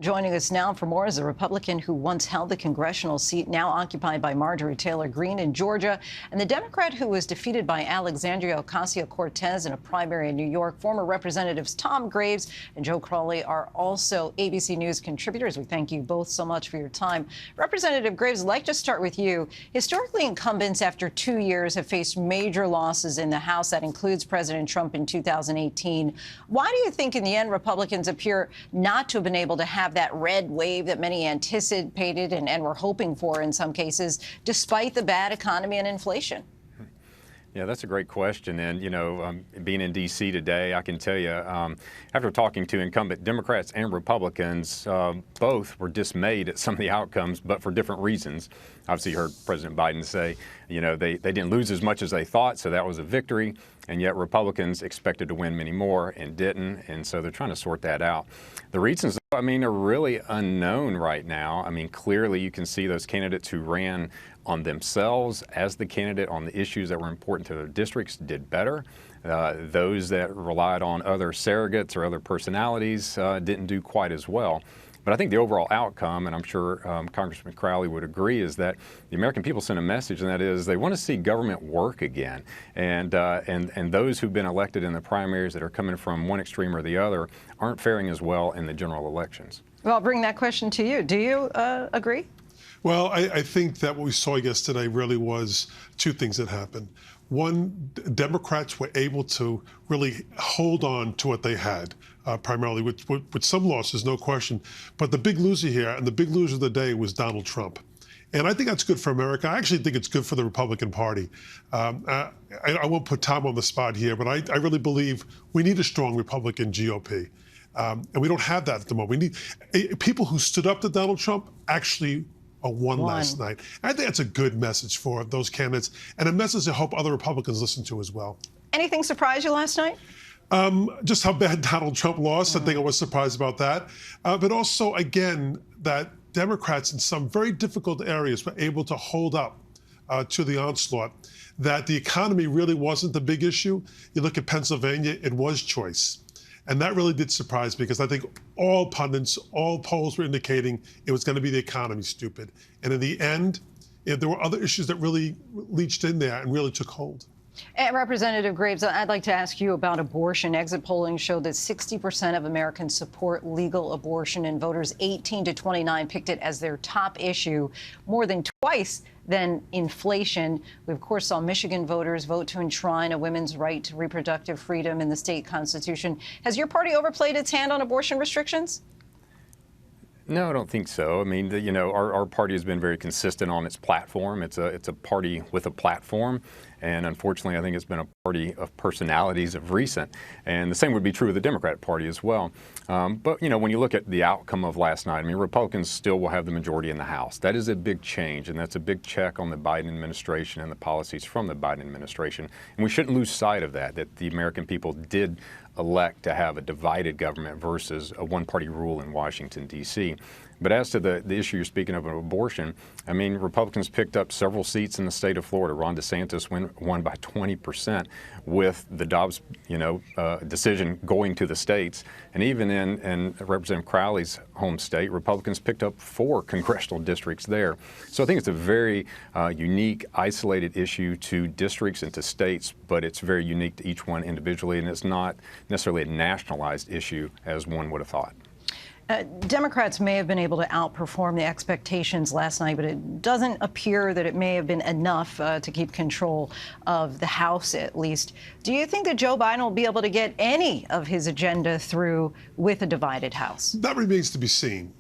Joining us now for more is a Republican who once held the congressional seat now occupied by Marjorie Taylor Greene in Georgia, and the Democrat who was defeated by Alexandria Ocasio-Cortez in a primary in New York. Former Representatives Tom Graves and Joe Crowley are also ABC News contributors. We thank you both so much for your time. Representative Graves, I'd like to start with you. Historically, incumbents after 2 years have faced major losses in the House. That includes President Trump in 2018. Why do you think in the end Republicans appear not to have been able to have that red wave that many anticipated and were hoping for in some cases, despite the bad economy and inflation? Yeah, that's a great question. And, being in D.C. today, I can tell you, after talking to incumbent Democrats and Republicans, both were dismayed at some of the outcomes, but for different reasons. Obviously, you heard President Biden say, they didn't lose as much as they thought, so that was a victory. And yet Republicans expected to win many more and didn't. And so they're trying to sort that out. The reasons, are really unknown right now. Clearly you can see those candidates who ran on themselves as the candidate on the issues that were important to their districts did better. Those that relied on other surrogates or other personalities didn't do quite as well. But I think the overall outcome, and I'm sure Congressman Crowley would agree, is that the American people sent a message, and that is they want to see government work again. And those who've been elected in the primaries that are coming from one extreme or the other aren't faring as well in the general elections. Well, I'll bring that question to you. Do you agree? Well, I think that what we saw yesterday really was two things that happened. One, Democrats were able to really hold on to what they had, primarily with some losses, no question. But the big loser here, and the big loser of the day, was Donald Trump. And I think that's good for America. I actually think it's good for the Republican Party. I won't put Tom on the spot here, but I really believe we need a strong Republican GOP. And we don't have that at the moment. We need people who stood up to Donald Trump actually won last night. I think that's a good message for those candidates, and a message I hope other Republicans listen to as well. Anything surprise you last night? Just how bad Donald Trump lost. I think I was surprised about that. But also, again, that Democrats in some very difficult areas were able to hold up to the onslaught, that the economy really wasn't the big issue. You look at Pennsylvania, it was choice. And that really did surprise me, because I think all pundits, all polls were indicating it was going to be the economy, stupid. And in the end, there were other issues that really leached in there and really took hold. And Representative Graves, I'd like to ask you about abortion. Exit polling showed that 60% of Americans support legal abortion, and voters 18 to 29 picked it as their top issue, more than twice than inflation. We, of course, saw Michigan voters vote to enshrine a women's right to reproductive freedom in the state constitution. Has your party overplayed its hand on abortion restrictions? No, I don't think so. Our party has been very consistent on its platform. It's a party with a platform. And unfortunately, I think it's been a party of personalities of recent. And the same would be true of the Democratic Party as well. But, when you look at the outcome of last night, Republicans still will have the majority in the House. That is a big change, and that's a big check on the Biden administration and the policies from the Biden administration. And we shouldn't lose sight of that the American people did elect to have a divided government versus a one-party rule in Washington, D.C. But as to the issue you're speaking of abortion, Republicans picked up several seats in the state of Florida. Ron DeSantis won by 20% with the Dobbs, decision going to the states. And even in Representative Crowley's home state, Republicans picked up 4 congressional districts there. So I think it's a very unique, isolated issue to districts and to states, but it's very unique to each one individually, and it's not necessarily a nationalized issue as one would have thought. Democrats may have been able to outperform the expectations last night, but it doesn't appear that it may have been enough to keep control of the House, at least. Do you think that Joe Biden will be able to get any of his agenda through with a divided House? That remains to be seen.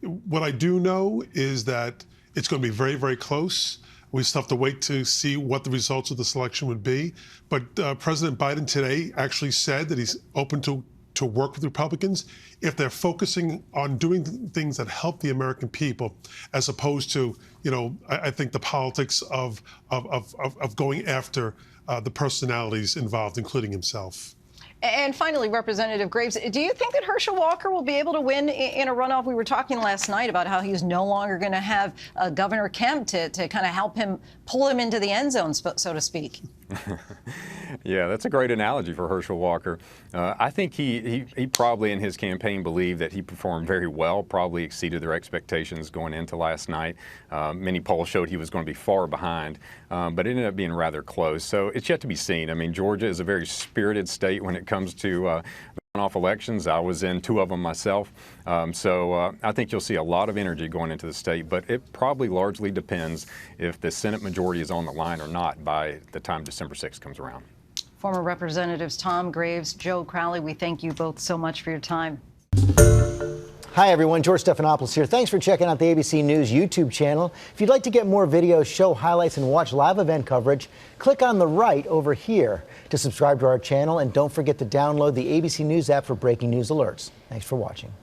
What I do know is that it's going to be very, very close. We still have to wait to see what the results of the selection would be. But President Biden today actually said that he's open to work with Republicans if they're focusing on doing things that help the American people, as opposed to, I think the politics of going after the personalities involved, including himself. And finally, Representative Graves, do you think that Herschel Walker will be able to win in a runoff? We were talking last night about how he's no longer going to have Governor Kemp to kind of help him pull him into the end zone, so to speak. Yeah, that's a great analogy for Herschel Walker. I think he probably in his campaign believed that he performed very well, probably exceeded their expectations going into last night. Many polls showed he was going to be far behind, but it ended up being rather close. So it's yet to be seen. I mean, Georgia is a very spirited state when it comes to runoff elections. I was in 2 of them myself. So I think you'll see a lot of energy going into the state, but it probably largely depends if the Senate majority is on the line or not by the time December 6th comes around. Former Representatives Tom Graves, Joe Crowley, we thank you both so much for your time. Hi, everyone. George Stephanopoulos here. Thanks for checking out the ABC News YouTube channel. If you'd like to get more videos, show highlights, and watch live event coverage, click on the right over here to subscribe to our channel. And don't forget to download the ABC News app for breaking news alerts. Thanks for watching.